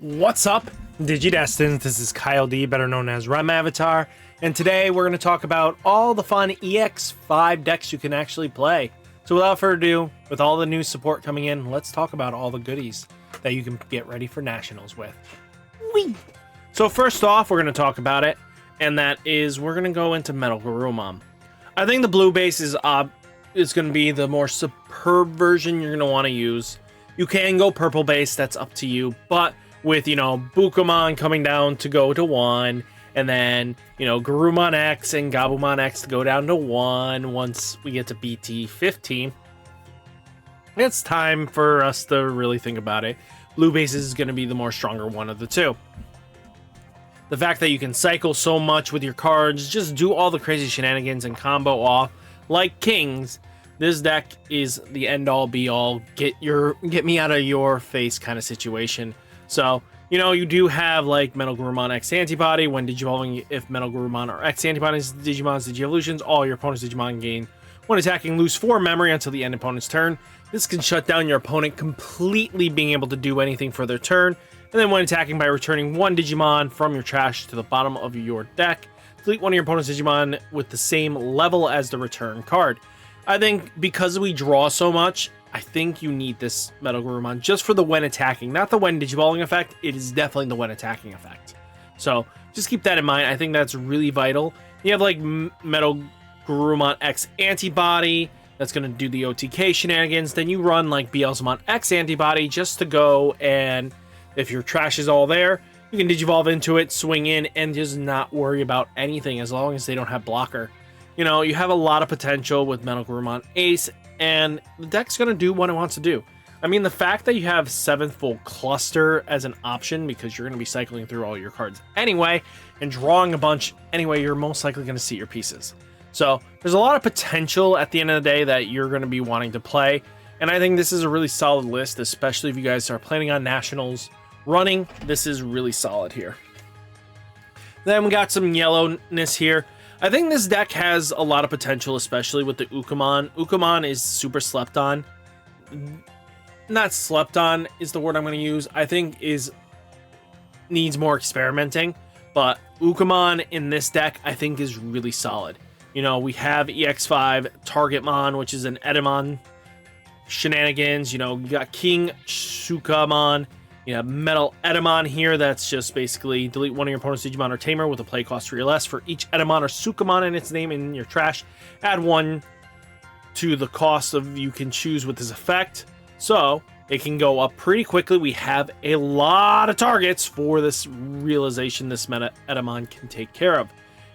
What's up, Digidestins? This is Kyle D, better known as RideMyAvatar, and today we're going to talk about all the fun EX-05 decks you can actually play. So without further ado, with all the new support coming in, let's talk about all the goodies that you can get ready for Nationals with. Whee! So first off, we're going to talk about it, and that is we're going to go into Metal Gummon. I think the blue base is going to be the more superb version you're going to want to use. You can go purple base, that's up to you, but with, Ukon coming down to go to 1, and then, Garurumon X and Gabumon X to go down to 1 once we get to BT 15. It's time for us to really think about it. Blue base is going to be the more stronger one of the two. The fact that you can cycle so much with your cards, just do all the crazy shenanigans and combo off like kings. This deck is the end-all be-all, get me out of your face kind of situation. So, you do have like Metal Gummon XAntiB when digivolving. If Metal Gummon or XAntiB is Digimon's Digievolutions, all your opponent's Digimon gain when attacking lose 4 memory until the end opponent's turn. This can shut down your opponent completely being able to do anything for their turn. And then when attacking by returning 1 Digimon from your trash to the bottom of your deck, delete one of your opponent's Digimon with the same level as the return card. I think because we draw so much, I think you need this Metal Gummon just for the when attacking, not the when digivolving effect. It is definitely the when attacking effect. So just keep that in mind. I think that's really vital. You have like Metal Gummon XAntiB that's going to do the OTK shenanigans. Then you run like Bellar XAntiB just to go, and if your trash is all there, you can digivolve into it, swing in, and just not worry about anything as long as they don't have blocker. You have a lot of potential with Metal Gummon Ace, and the deck's going to do what it wants to do. I mean, the fact that you have 7th full cluster as an option, because you're going to be cycling through all your cards anyway, and drawing a bunch anyway, you're most likely going to see your pieces. So there's a lot of potential at the end of the day that you're going to be wanting to play, and I think this is a really solid list, especially if you guys are planning on Nationals running. This is really solid here. Then we got some yellowness here. I think this deck has a lot of potential, especially with the Ukon. Ukon is super slept on. Not slept on is the word I'm going to use. I think needs more experimenting. But Ukon in this deck, I think, is really solid. We have EX-05 Targetmon, which is an Edamon shenanigans. You got King Sukamon. You have Metal Edamon here. That's just basically delete one of your opponent's Digimon or Tamer with a play cost 3 or less for each Edamon or Sukamon in its name in your trash. Add 1 to the cost of you can choose with this effect. So it can go up pretty quickly. We have a lot of targets for this realization this Meta Edamon can take care of.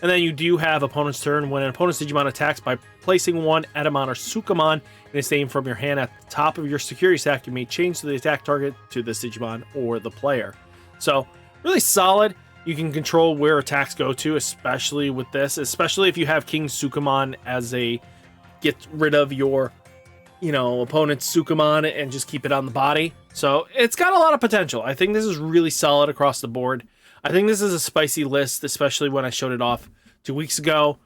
And then you do have opponent's turn. When an opponent's Digimon attacks by placing 1 Edamon or Sukamon in its name from your hand at the top of your security stack, you may change the attack target to this Digimon or the player. So really solid. You can control where attacks go to, especially with this, especially if you have King Sukamon as a get rid of your, opponent's Sukamon and just keep it on the body. So it's got a lot of potential. I think this is really solid across the board. I think this is a spicy list, especially when I showed it off 2 weeks ago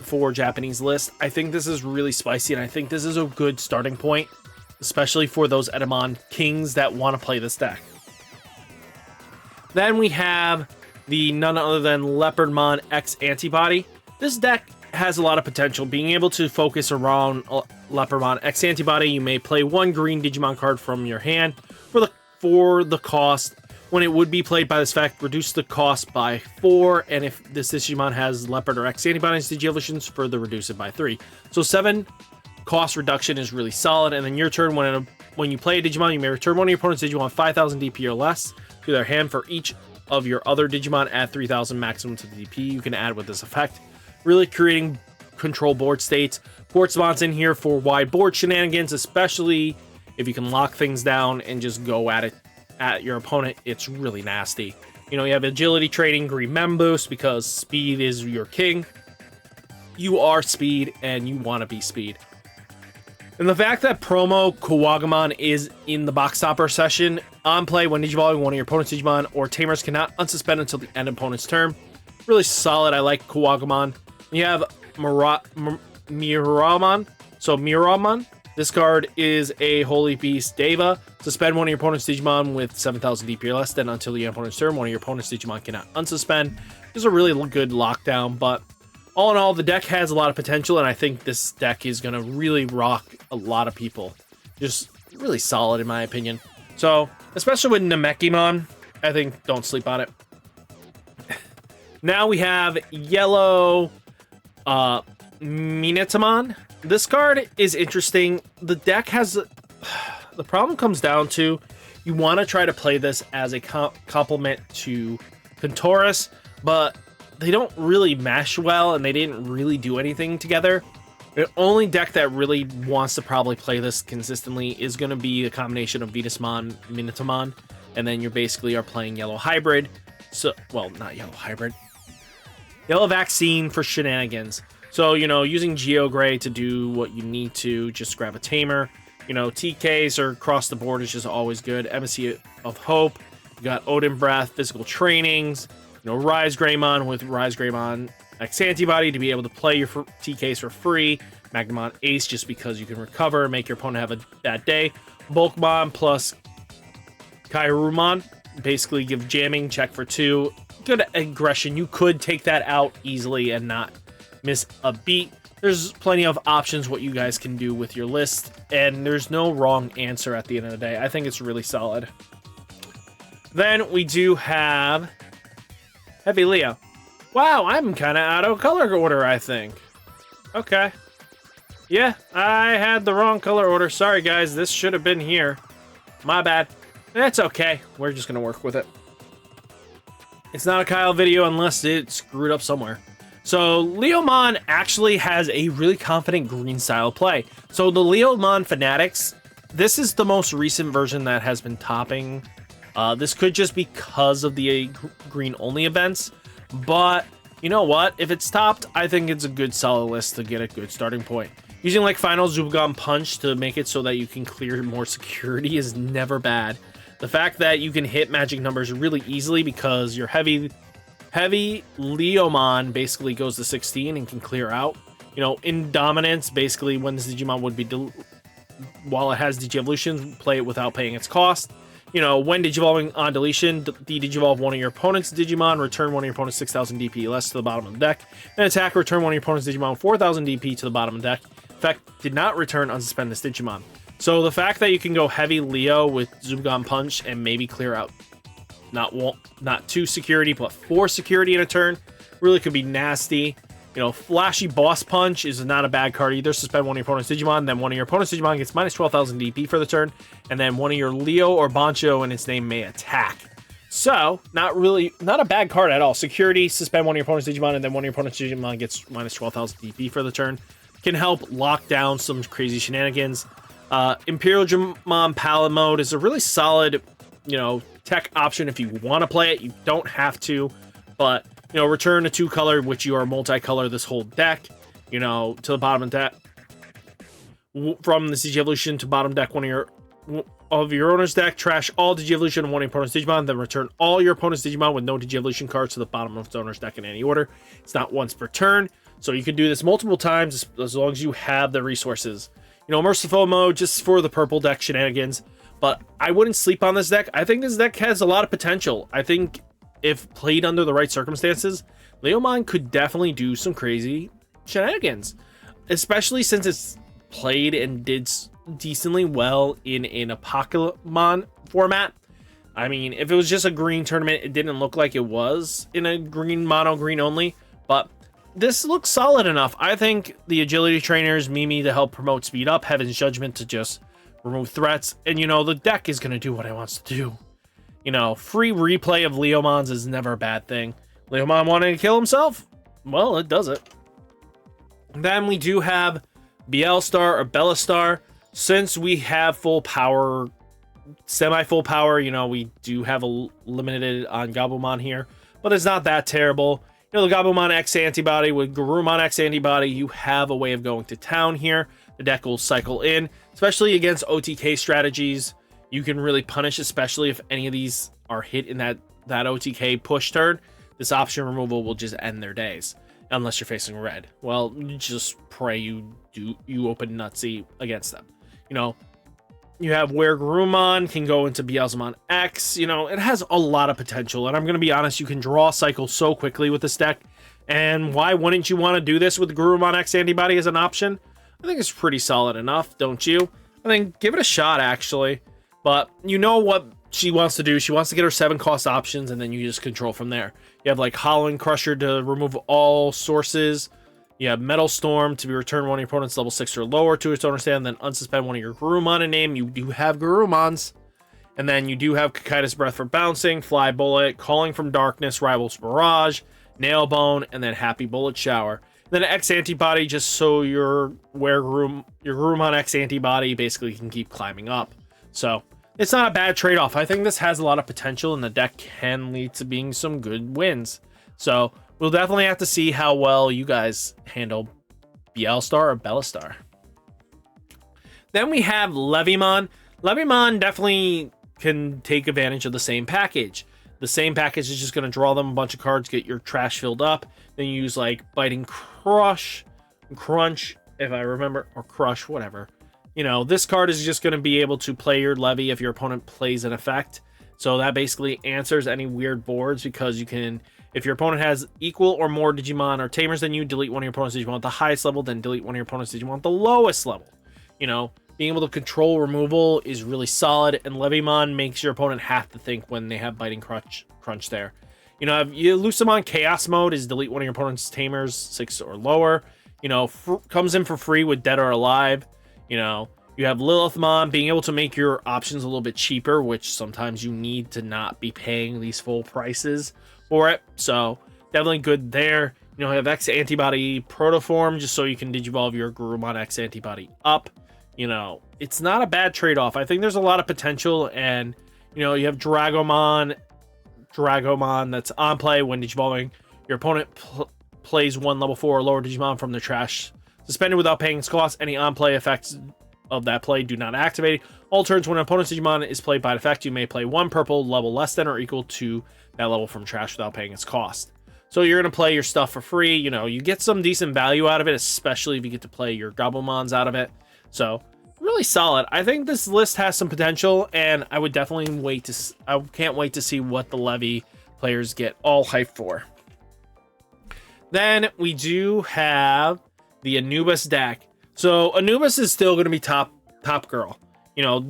for Japanese list. I think this is really spicy, and I think this is a good starting point, especially for those Edamon kings that want to play this deck. Then we have the none other than Leopardmon XAntiB. This deck has a lot of potential. Being able to focus around Leopardmon XAntiB, you may play 1 green Digimon card from your hand for the cost. When it would be played by this effect, reduce the cost by 4, and if this Digimon has Leopard or XAntiB's Digievolutions, further reduce it by 3. So 7 cost reduction is really solid, and then your turn, when you play a Digimon, you may return one of your opponent's Digimon 5,000 DP or less to their hand. For each of your other Digimon, add 3,000 maximum to the DP you can add with this effect. Really creating control board states. Quartzmon's in here for wide board shenanigans, especially if you can lock things down and just go at it at your opponent. It's really nasty. You have agility trading, green mem boost, because speed is your king. You are speed and you want to be speed. And the fact that promo Kuwagamon is in the box stopper session on play when digivolving one of your opponent's Digimon or Tamers cannot unsuspend until the end of opponent's turn. Really solid. I like Kuwagamon. You have Miramon. So Miramon This card is a Holy Beast Deva. Suspend one of your opponent's Digimon with 7,000 DP or less. Then until the opponent's turn, one of your opponent's Digimon cannot unsuspend. This is a really good lockdown, but all in all, the deck has a lot of potential, and I think this deck is going to really rock a lot of people. Just really solid, in my opinion. So, especially with Namekimon, I think don't sleep on it. Now we have yellow Minotamon. This card is interesting. The deck has... the problem comes down to you want to try to play this as a complement to Contorus, but they don't really mesh well, and they didn't really do anything together. The only deck that really wants to probably play this consistently is going to be a combination of Venusmon, Minotamon, and then you basically are playing Yellow Hybrid. So, well, not Yellow Hybrid. Yellow Vaccine for shenanigans. So, you know, using Geogray to do what you need to, just grab a Tamer. You know, TKs or across the board is just always good. Embassy of Hope. You got Odin Breath, Physical Trainings. You know, Rise Greymon with Rise Greymon XAntiB to be able to play your TKs for free. Magnamon Ace just because you can recover, make your opponent have a bad day. Bulkmon plus Kairumon. Basically give jamming, check for 2. Good aggression. You could take that out easily and not miss a beat. There's plenty of options what you guys can do with your list, and there's no wrong answer at the end of the day. I think it's really solid. Then we do have Heavy Leo. Wow, I'm kind of out of color order, I think. Okay. Yeah, I had the wrong color order. Sorry, guys. This should have been here. My bad. That's okay. We're just going to work with it. It's not a Kyle video unless it's screwed up somewhere. So, Leomon actually has a really confident green style play. So, the Leomon Fanatics, this is the most recent version that has been topping. This could just be because of the green-only events. But, you know what? If it's topped, I think it's a good solid list to get a good starting point. Using, like, Final Zubugon Punch to make it so that you can clear more security is never bad. The fact that you can hit magic numbers really easily because your heavy Leomon basically goes to 16 and can clear out. You know, in Dominance, basically when this Digimon would be... while it has Digievolutions, play it without paying its cost. You know, when Digivolving on deletion, de-Digivolve one of your opponent's Digimon, return one of your opponent's 6,000 DP less to the bottom of the deck. And attack, return one of your opponent's Digimon 4,000 DP to the bottom of the deck. Effect did not return unsuspend this Digimon. So the fact that you can go heavy Leo with Zubugon Punch and maybe clear out not 2 security, but 4 security in a turn really could be nasty. You know, Flashy Boss Punch is not a bad card either. Suspend one of your opponent's Digimon, then one of your opponent's Digimon gets minus 12,000 DP for the turn, and then one of your Leo or Bancho and its name may attack. So, not a bad card at all. Security, suspend one of your opponent's Digimon, and then one of your opponent's Digimon gets minus 12,000 DP for the turn. Can help lock down some crazy shenanigans. Imperial Dramon Palette Mode is a really solid, you know, tech option if you want to play it. You don't have to, but... you know, return a 2-color, which you are multicolor this whole deck, you know, to the bottom of the deck. From the Digievolution to bottom deck, one of your owner's deck, trash all Digievolution and one of your opponent's Digimon, then return all your opponent's Digimon with no Digievolution cards to the bottom of its owner's deck in any order. It's not once per turn, so you can do this multiple times as long as you have the resources. You know, Merciful Mode, just for the purple deck shenanigans, but I wouldn't sleep on this deck. I think this deck has a lot of potential. I think... if played under the right circumstances, Leomon could definitely do some crazy shenanigans. Especially since it's played and did decently well in a Pokemon format. I mean, if it was just a green tournament, it didn't look like it was in a green mono green only. But this looks solid enough. I think the agility trainers, Mimi to help promote speed up, Heaven's Judgment to just remove threats. And, you know, the deck is going to do what it wants to do. You know, free replay of Leomons is never a bad thing. Leomon wanting to kill himself? Well, it does it. Then we do have Bielstar or Bellastar. Since we have full power, semi-full power, you know, we do have a limited on Gabumon here. But it's not that terrible. You know, the Gabumon XAntiB with Garurumon XAntiB, you have a way of going to town here. The deck will cycle in, especially against OTK strategies. You can really punish, especially if any of these are hit in that OTK push turn. This option removal will just end their days, unless you're facing red. Well, you just pray you open Nutsy against them. You know, you have where Gummon can go into Beelzemon X. You know, it has a lot of potential. And I'm going to be honest, you can draw cycle so quickly with this deck. And why wouldn't you want to do this with Gummon X Antibody as an option? I think it's pretty solid enough, don't you? I think give it a shot, actually. But you know what she wants to do. She wants to get her 7-cost options, and then you just control from there. You have like Hollowing Crusher to remove all sources. You have Metal Storm to be returned one of your opponent's level 6 or lower to its owner's hand, then unsuspend one of your Gummon in name. You do have Gummons. And then you do have Kakaitis Breath for bouncing, Fly Bullet, Calling from Darkness, Rival's Barrage, Nail Bone, and then Happy Bullet Shower. Then XAntiB just so your Gummon XAntiB basically can keep climbing up. So it's not a bad trade-off. I think this has a lot of potential, and the deck can lead to being some good wins. So we'll definitely have to see how well you guys handle Bielstar or Bellastar. Then we have Levimon. Levimon definitely can take advantage of the same package. The same package is just going to draw them a bunch of cards, get your trash filled up. Then you use like Biting Crunch, if I remember, or Crush, whatever. You know, this card is just going to be able to play your Levy if your opponent plays an effect. So that basically answers any weird boards, because you can, if your opponent has equal or more Digimon or Tamers than you, delete one of your opponent's Digimon at the highest level, then delete one of your opponent's Digimon at the lowest level. You know, being able to control removal is really solid, and Levimon makes your opponent have to think when they have Biting Crunch there. You know, Lucemon Chaos Mode is delete one of your opponent's Tamers 6 or lower. You know, comes in for free with Dead or Alive. You know, you have Lilithmon being able to make your options a little bit cheaper, which sometimes you need to not be paying these full prices for it. So definitely good there. You know, you have XAntiB Protoform just so you can Digivolve your Gummon XAntiB up. You know, it's not a bad trade-off. I think there's a lot of potential, and you know, you have Dragomon that's on play when Digivolving. Your opponent plays one level 4 or lower Digimon from the trash. Suspended without paying its cost. Any on-play effects of that play do not activate. All turns when an opponent's Digimon is played by effect, you may play one purple level less than or equal to that level from trash without paying its cost. So you're going to play your stuff for free. You know, you get some decent value out of it, especially if you get to play your Gobblemons out of it. So really solid. I think this list has some potential, and I would definitely I can't wait to see what the Levy players get all hyped for. Then we do have the Anubis deck. So Anubis is still going to be top girl. You know,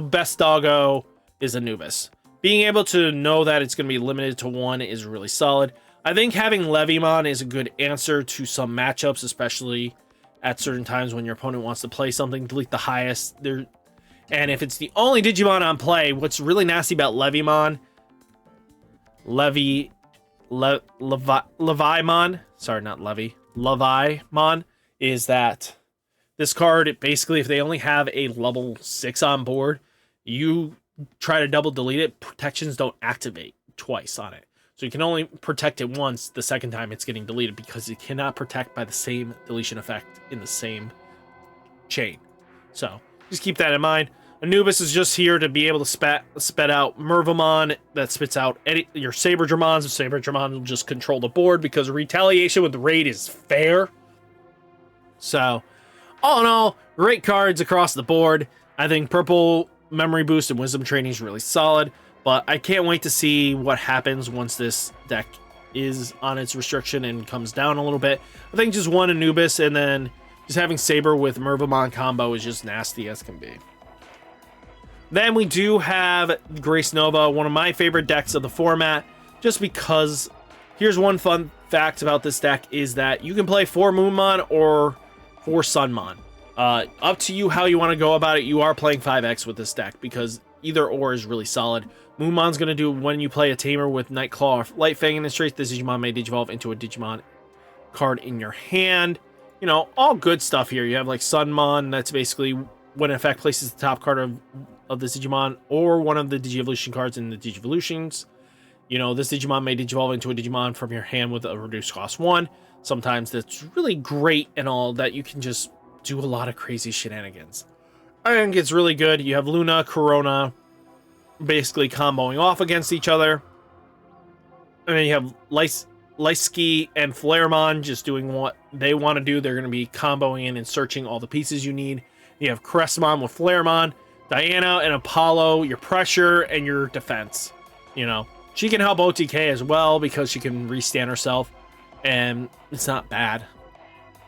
best doggo is Anubis. Being able to know that it's going to be limited to one is really solid. I think having Levimon is a good answer to some matchups, especially at certain times when your opponent wants to play something, delete the highest. And if it's the only Digimon on play, what's really nasty about Levimon, Levimon, sorry, not Levy, Levimon, is that this card, basically, if they only have a level 6 on board, you try to double delete it, protections don't activate twice on it. So you can only protect it once. The second time it's getting deleted because it cannot protect by the same deletion effect in the same chain. So just keep that in mind. Anubis is just here to be able to spit out Mervamon that spits out your Saberdramons. Saberdramon will just control the board because retaliation with the raid is fair. So all in all, great cards across the board. I think purple memory boost and wisdom training is really solid, but I can't wait to see what happens once this deck is on its restriction and comes down a little bit. I think just one Anubis and then just having Saber with Mervamon combo is just nasty as can be. Then we do have Grace Nova, one of my favorite decks of the format, just because here's one fun fact about this deck is that you can play 4 Moonmon or 4 Sunmon. Up to you how you want to go about it. You are playing 5X with this deck because either or is really solid. Moonmon's going to do when you play a Tamer with Nightclaw or Light Fang in its trait, this Digimon may Digivolve into a Digimon card in your hand. You know, all good stuff here. You have like Sunmon, that's basically when an effect places the top card of this Digimon or one of the Digivolution cards in the Digivolutions. You know, this Digimon may Digivolve into a Digimon from your hand with a reduced cost 1. Sometimes that's really great and all that you can just do a lot of crazy shenanigans. I think it's really good. You have Luna, Corona, basically comboing off against each other. And then you have Lysky and Flaremon just doing what they want to do. They're going to be comboing in and searching all the pieces you need. You have Crestmon with Flaremon, Diana and Apollo, your pressure and your defense. You know, she can help OTK as well because she can restand herself, and it's not bad.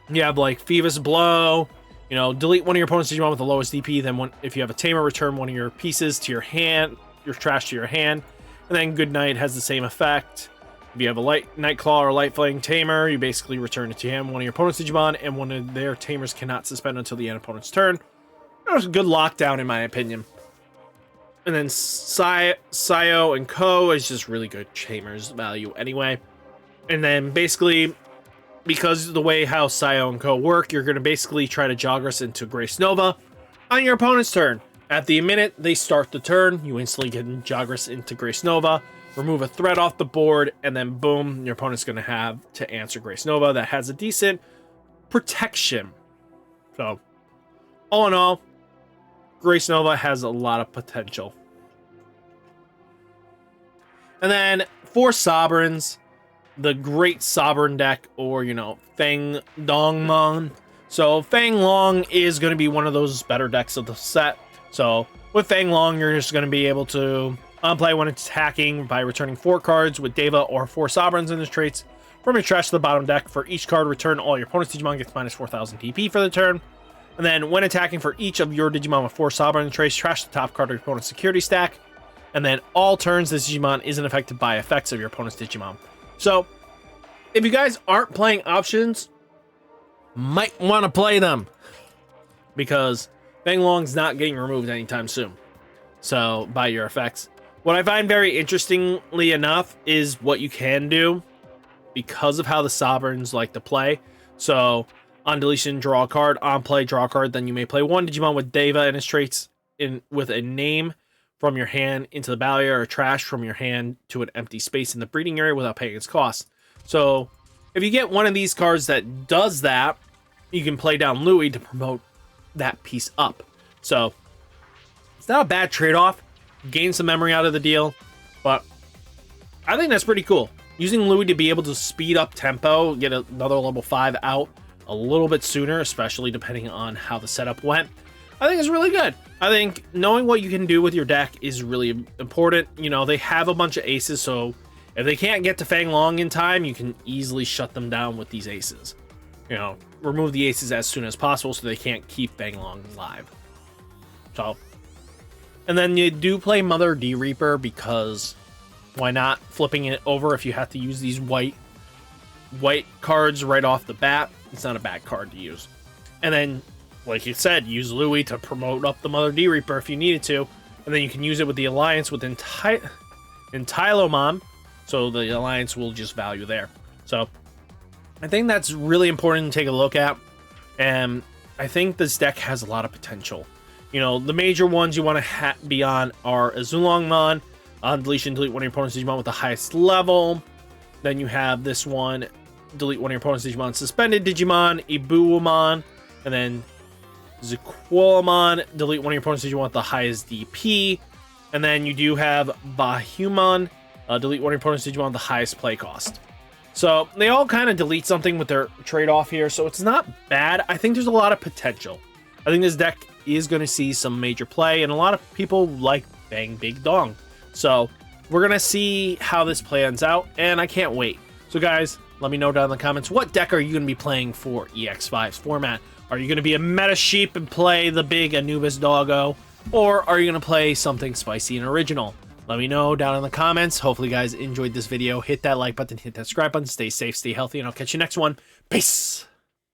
You have like Phoebus Blow, you know, delete one of your opponent's Digimon with the lowest DP, then if you have a Tamer, return one of your pieces to your hand, your trash to your hand, and then Good Night has the same effect. If you have a Nightclaw or Light Flame Tamer, you basically return it to him, one of your opponent's Digimon, and one of their Tamers cannot suspend until the end of opponent's turn. That was a good lockdown in my opinion. And then Sayo and Co is just really good Tamers value anyway. And then basically, because of the way how Sayo and Co work, you're going to basically try to Jogress into Grace Nova on your opponent's turn. At the minute they start the turn, you instantly get Jogress into Grace Nova, remove a threat off the board, and then boom, your opponent's going to have to answer Grace Nova that has a decent protection. So, all in all, Grace Nova has a lot of potential. And then for Sovereigns, the Great Sovereign deck, or, you know, Fanglongmon. So Fanglong is going to be one of those better decks of the set. So with Fanglong, you're just going to be able to play when it's attacking by returning 4 cards with Deva or 4 Sovereigns in his traits from your trash to the bottom deck. For each card, return all your opponent's Digimon, gets minus 4,000 TP for the turn. And then when attacking for each of your Digimon with 4 Sovereign traits, trash the top card of your opponent's security stack. And then all turns, this Digimon isn't affected by effects of your opponent's Digimon. So, if you guys aren't playing options, might want to play them, because Fanglong's not getting removed anytime soon. So, by your effects. What I find very interestingly enough is what you can do because of how the Sovereigns like to play. So, on deletion, draw a card. On play, draw a card. Then you may play one Digimon with Deva and his traits with a name from your hand into the barrier, or trash from your hand to an empty space in the breeding area without paying its cost. So, if you get one of these cards that does that, you can play down Louis to promote that piece up. So, it's not a bad trade-off. Gain some memory out of the deal, but I think that's pretty cool. Using Louis to be able to speed up tempo, get another level 5 out a little bit sooner, especially depending on how the setup went, I think it's really good. I think knowing what you can do with your deck is really important. You know, they have a bunch of aces, so if they can't get to Fanglong in time, you can easily shut them down with these aces. You know, remove the aces as soon as possible so they can't keep Fanglong live. So, and then you do play Mother D Reaper, because why not? Flipping it over if you have to use these white cards right off the bat, it's not a bad card to use. And then, like you said, use Louis to promote up the Mother D Reaper if you needed to, and then you can use it with the Alliance with Leomon, so the Alliance will just value there. So I think that's really important to take a look at, and I think this deck has a lot of potential. You know, the major ones you want to be on are Fanglongmon. On deletion, delete one of your opponent's Digimon with the highest level. Then you have this one, delete one of your opponent's Digimon suspended Digimon, Ibuamon, and then Ziquolamon, delete one of your opponent's Digimon with the highest DP. And then you do have Bahumon, delete one of your opponent's Digimon with the highest play cost. So they all kind of delete something with their trade-off here, so it's not bad. I think there's a lot of potential. I think this deck is going to see some major play, and a lot of people like Bang Big Dong. So we're going to see how this plans out, and I can't wait. So guys, let me know down in the comments, what deck are you going to be playing for EX-05's format? Are you going to be a meta sheep and play the big Anubis doggo, or are you going to play something spicy and original? Let me know down in the comments. Hopefully you guys enjoyed this video. Hit that like button, hit that subscribe button, stay safe, stay healthy, and I'll catch you next one. Peace!